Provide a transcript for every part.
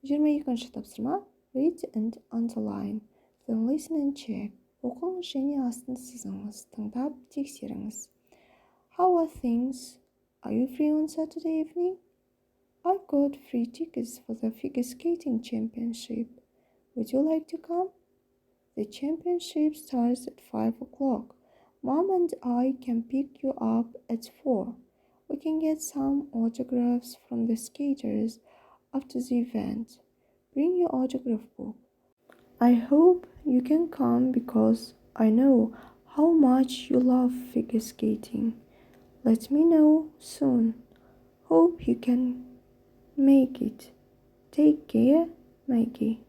22-ші тапсырма. Read and underline. Then listen and check. Оқыңыз және астын сызыңыз, тыңдап тексеріңіз. How are things? Are you free on Saturday evening? I've got free tickets for the figure skating championship. Would you like to come? The championship starts at 5 o'clock. Mom and I can pick you up at 4. We can get some autographs from the skaters after the event. Bring your autograph book. I hope you can come because I know how much you love figure skating. Let me know soon. Hope you can make it. Take care, Maggie.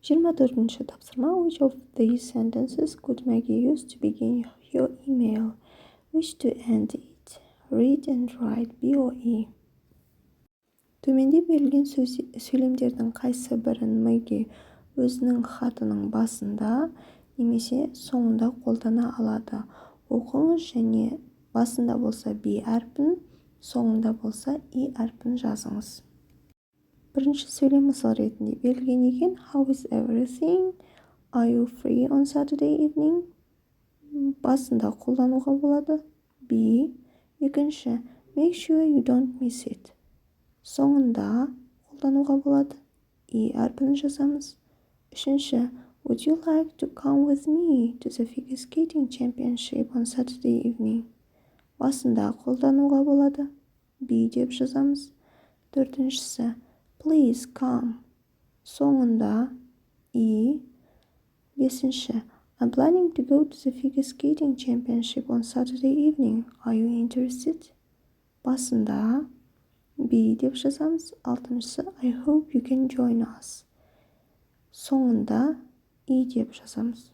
24-ші тапсырма. Which of these sentences could Maggie use to begin your email? Wish to end it. Read and write. B or E. Төменде берілген сөйлемдердің қайсы бірін Maggie өзінің хатының басында немесе соңында қолдана алады? Оқыңыз және басында болса B әрпін, соңында болса E әрпін жазыңыз. Бірінші сөйлем мысал ретінде берілген екен. How is everything? Are you free on Saturday evening? Басында қолдануға болады. B. Екінші. Make sure you don't miss it. Соңында қолдануға болады. E әрпін жазамыз. Үшінші. Would you like to come with me to the figure skating championship on Saturday evening? Басында қолдануға болады. B деп жазамыз. Төртіншісі. Please come. Соңында E. Бесінші. I'm planning to go to the figure skating championship on Saturday evening. Are you interested? Басында B деп жазамыз. Алтыншысы. I hope you can join us. Соңында E деп жазамыз.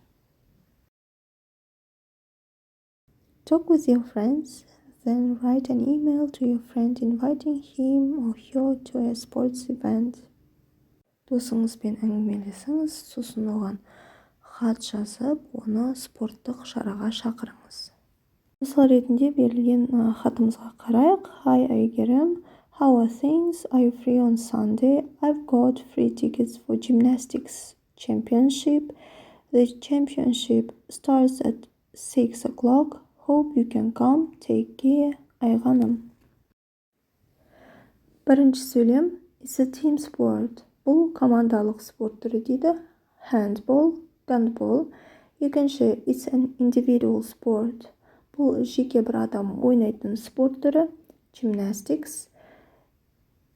Talk with your friends. Then write an email to your friend inviting him or her to a sports event. Досыңызбен әңгімелесіңіз, сосын оған хат жазып, оны спорттық шараға шақырыңыз. Мысал ретінде берілген хатымызға қарайық. Hi, Әйгерім. How are things? Are you free on Sunday? I've got free tickets for gymnastics championship. The championship starts at 6 o'clock. Hope you can come. Take care. Айғаным. Бірінші сөйлем. It's a team sport. Бұл командалық спорт түрі дейді. Handball, gandball. Екінші. It's an individual sport. Бұл жеке бір адам ойнайтын спорт түрі. Gymnastics.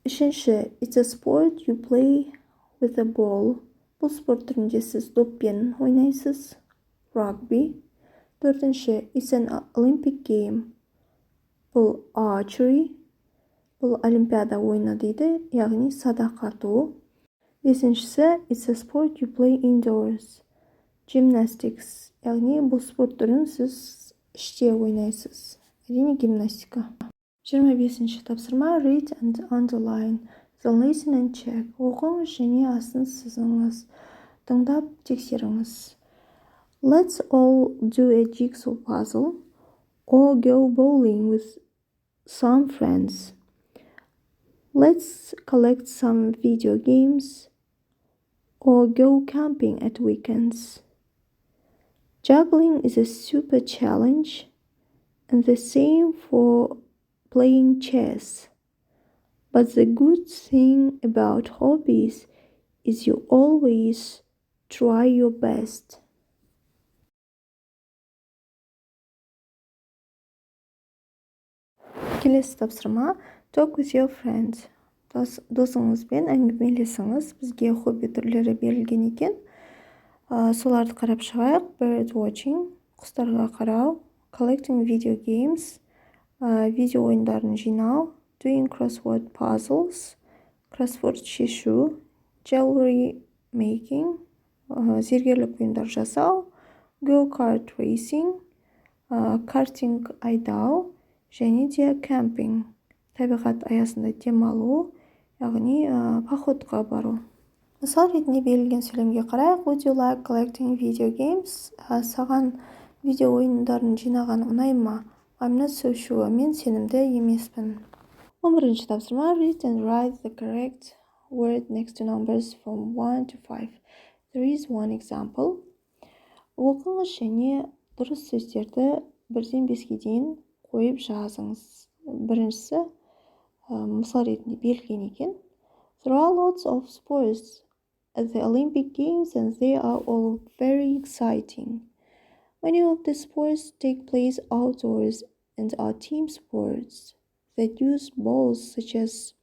Үшінші. It's a sport you play with a ball. Бұл спорт түрінде сіз доппен ойнайсыз. Rugby. Төртінші. It's an Olympic game. Бұл archery. Бұл олимпиада ойыны дейді, яғни садақ ату. Бесіншісі. It's a sport you play indoors. Gymnastics. Яғни бұл спорт түрін сіз іште ойнайсыз. Әрине гимнастика. 25-ші тапсырма. Read and underline. Then listen and check. Оқыңыз және астын сызыңыз, тыңдап тексеріңіз. Let's all do a jigsaw puzzle or go bowling with some friends. Let's collect some video games or go camping at weekends. Juggling is a super challenge and the same for playing chess. But the good thing about hobbies is you always try your best. Келесі тапсырма. Talk with your friends. Досыңызбен әңгімелесіңіз. Бізге хобби түрлері берілген екен. Соларды қарап шығайық. Bird watching. Құстарға қарау. Collecting video games. Видео ойындарын жинау. Doing crossword puzzles. Crossword шешу. Jewelry making. Зергерлік бұйымдар жасау. Go-kart racing. Картинг айдау. Және де кемпинг, табиғат аясында демалу, яғни походқа бару. Мысал ретінде берілген сөйлемге қарайық. Would you like collecting video games? Саған видео ойындарын жинаған ұнай ма? I'm not so sure. Мен сенімді емеспін. 11. Тапсырма. Read and write the correct word next to numbers from 1 to 5. There is one example. Оқыңыз және дұрыс сөздерді 1-ден 5-ге дейін қойып жазыңыз. Біріншісі, мысал ретінде берілген екен. There are lots of sports at the Olympic Games and they are all very exciting. Many of the sports take place outdoors and are team sports that use balls such as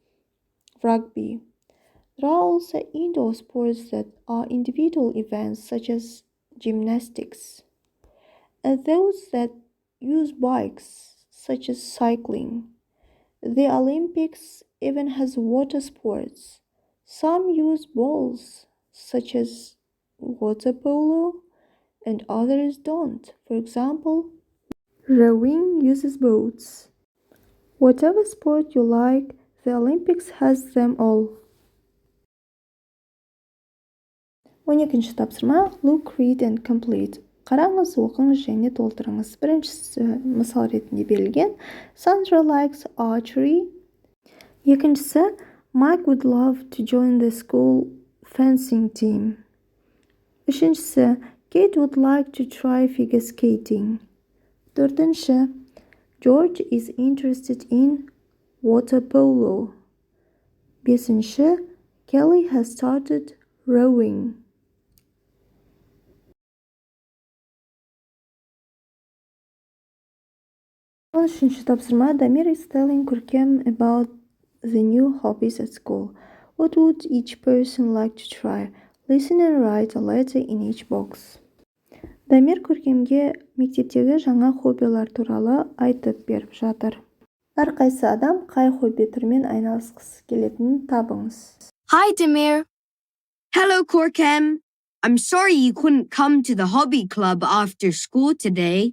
rugby. There are also indoor sports that are individual events such as gymnastics, and those that use bikes such as cycling. The Olympics even has water sports. Some use balls such as water polo and others don't. For example, rowing uses boats. Whatever sport you like, the Olympics has them all. 12. Тапсырма. Look, read and complete. Қараңыз, оқыңыз және толтырыңыз. Біріншісі мысал ретінде берілген. Sandra likes archery. Екіншісі, Mike would love to join the school fencing team. Үшіншісі, Kate would like to try figure skating. Төртінші, George is interested in water polo. Бесінші, Kelly has started rowing. 13. Тапсырма. Дамир is telling Көркем about the new hobbies at school. What would each person like to try? Listen and write a letter in each box. Дамир Көркемге мектептегі жаңа хоббилар туралы айтып беріп жатыр. Әрқайсы адам қай хобби түрімен айналысқысы келетінін табыңыз. Hi, Damir. Hello, Korkem. I'm sorry you couldn't come to the hobby club after school today.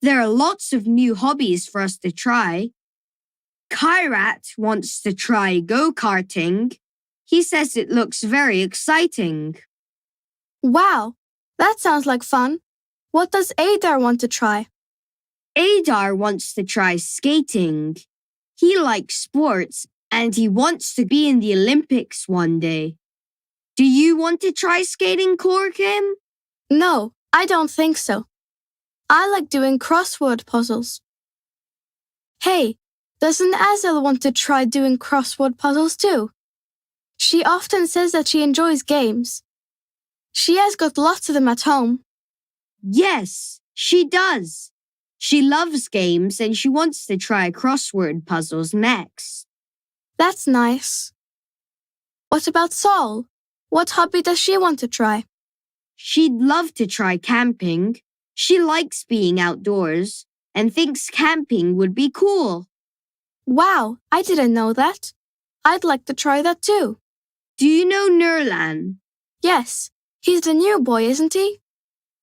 There are lots of new hobbies for us to try. Kairat wants to try go-karting. He says it looks very exciting. Wow, that sounds like fun. What does Adar want to try? Adar wants to try skating. He likes sports and he wants to be in the Olympics one day. Do you want to try skating, Korkem? No, I don't think so. I like doing crossword puzzles. Hey, doesn't Azel want to try doing crossword puzzles too? She often says that she enjoys games. She has got lots of them at home. Yes, she does. She loves games and she wants to try crossword puzzles next. That's nice. What about Sol? What hobby does she want to try? She'd love to try camping. She likes being outdoors and thinks camping would be cool. Wow, I didn't know that. I'd like to try that too. Do you know Nurlan? Yes, he's the new boy, isn't he?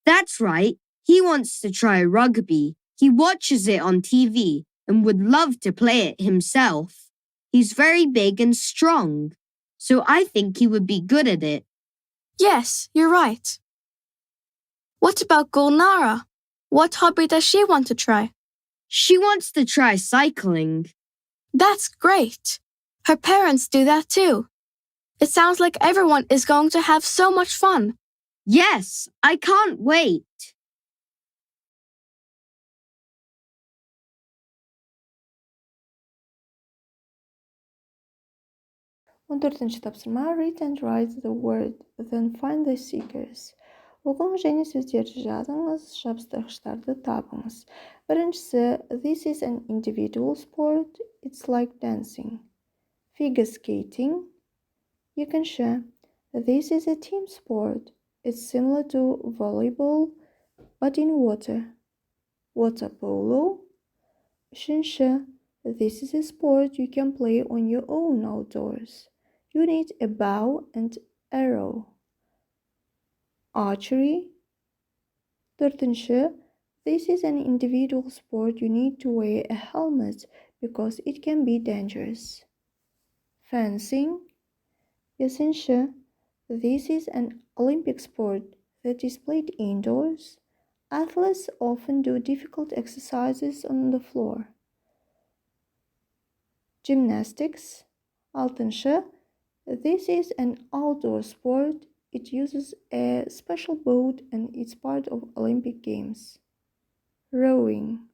That's right. He wants to try rugby. He watches it on TV and would love to play it himself. He's very big and strong, so I think he would be good at it. Yes, you're right. What about Gulnara? What hobby does she want to try? She wants to try cycling. That's great. Her parents do that too. It sounds like everyone is going to have so much fun. Yes, I can't wait. Тапсырма. Read and write the word, then find the seekers. Оқыңыз және сөздерді жазыңыз, жапсырғыштарды табыңыз. Біріншісі, this is an individual sport, it's like dancing. Figure skating. Екінші, this is a team sport, it's similar to volleyball, but in water. Water polo. Үшінші, this is a sport you can play on your own outdoors. You need a bow and arrow. Archery. Төртінші, this is an individual sport you need to wear a helmet because it can be dangerous. Fencing. Бесінші, this is an Olympic sport that is played indoors. Athletes often do difficult exercises on the floor. Gymnastics. 6. This is an outdoor sport. It uses a special boat and it's part of Olympic Games. Rowing.